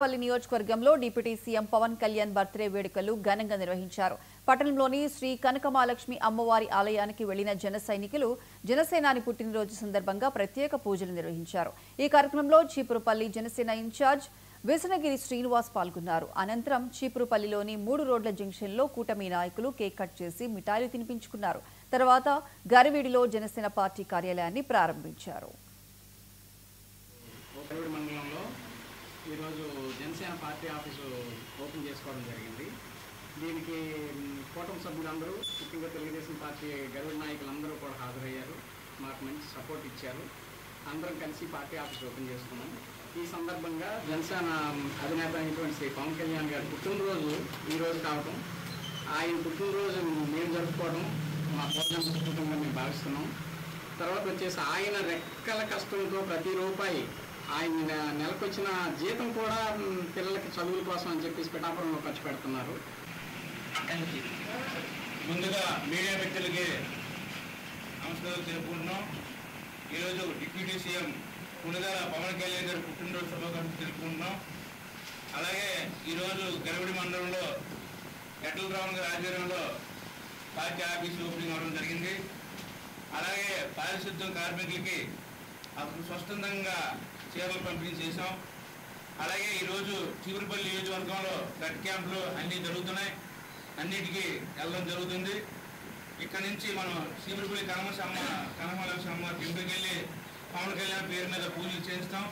పల్లి నియోజకవర్గంలో deputy CM Pawan Kalyan birthday వేడుకలు ఘనంగా నిర్వహించారు. పట్టణంలోని శ్రీ కనకమహాలక్ష్మి అమ్మవారి ఆలయానికి వెళ్లిన జన సైనికులు జనసేనాని పుట్టినరోజు సందర్భంగా ప్రత్యేక పూజలు నిర్వహించారు. ఈ కార్యక్రమంలో చీపురుపల్లి జనసేన ఇన్ఛార్జ్ విసనగిరి శ్రీనివాస్ పాల్గొన్నారు. అనంతరం చీపురుపల్లిలోని 3 రోడ్ల జంక్షన్లో కూటమి నాయకులు కేక్ కట్ చేసి మిఠాయిలు తినిపించుకున్నారు. తర్వాత గరివీడిలో జనసేన పార్టీ కార్యాలయాన్ని ప్రారంభించారు. ఈరోజు జనసేన పార్టీ ఆఫీసు ఓపెన్ చేసుకోవడం జరిగింది. దీనికి కూటమి సభ్యులందరూ, ముఖ్యంగా తెలుగుదేశం పార్టీ గరుడ నాయకులందరూ కూడా హాజరయ్యారు. మాకు మంచి సపోర్ట్ ఇచ్చారు. అందరం కలిసి పార్టీ ఆఫీస్ ఓపెన్ చేసుకున్నాం. ఈ సందర్భంగా జనసేన అధినేత అయినటువంటి శ్రీ పవన్ కళ్యాణ్ గారి పుట్టినరోజు ఈరోజు కావడం, ఆయన పుట్టినరోజు మేము జరుపుకోవడం మా కుటుంబంగా మేము భావిస్తున్నాం. తర్వాత వచ్చేసి ఆయన రెక్కల కష్టంతో ప్రతి రూపాయి, ఆయన నెలకు వచ్చిన జీతం కూడా పిల్లలకి చదువుల కోసం అని చెప్పేసి పిఠాపురంలో ఖర్చు పెడుతున్నారు. ముందుగా మీడియా వ్యక్తులకి నమస్కారం తెలుపుకుంటున్నాం. ఈరోజు డిప్యూటీ సీఎం పునగాల పవన్ కళ్యాణ్ గారి పుట్టినరోజు శుభాకాంక్షలు తెలుపుకుంటున్నాం. అలాగే ఈరోజు గరివిడి మండలంలో ఎట్ల రావణ్ గారి ఆధ్వర్యంలో పార్టీ ఆఫీసు ఓపెనింగ్ అవ్వడం జరిగింది. అలాగే పారిశుద్ధ్యం కార్మికులకి అప్పుడు స్వచ్ఛందంగా చీరలు పంపిణీ చేశాం. అలాగే ఈరోజు చీపురుపల్లి నియోజకవర్గంలో బ్లడ్ క్యాంపులు అన్నీ జరుగుతున్నాయి. అన్నిటికీ వెళ్ళడం జరుగుతుంది. ఇక్కడ నుంచి మనం చీపురుపల్లి కనకమహాలక్ష్మి అమ్మ టెంపుల్కి వెళ్ళి పవన్ కళ్యాణ్ పేరు మీద పూజలు చేయిస్తాం.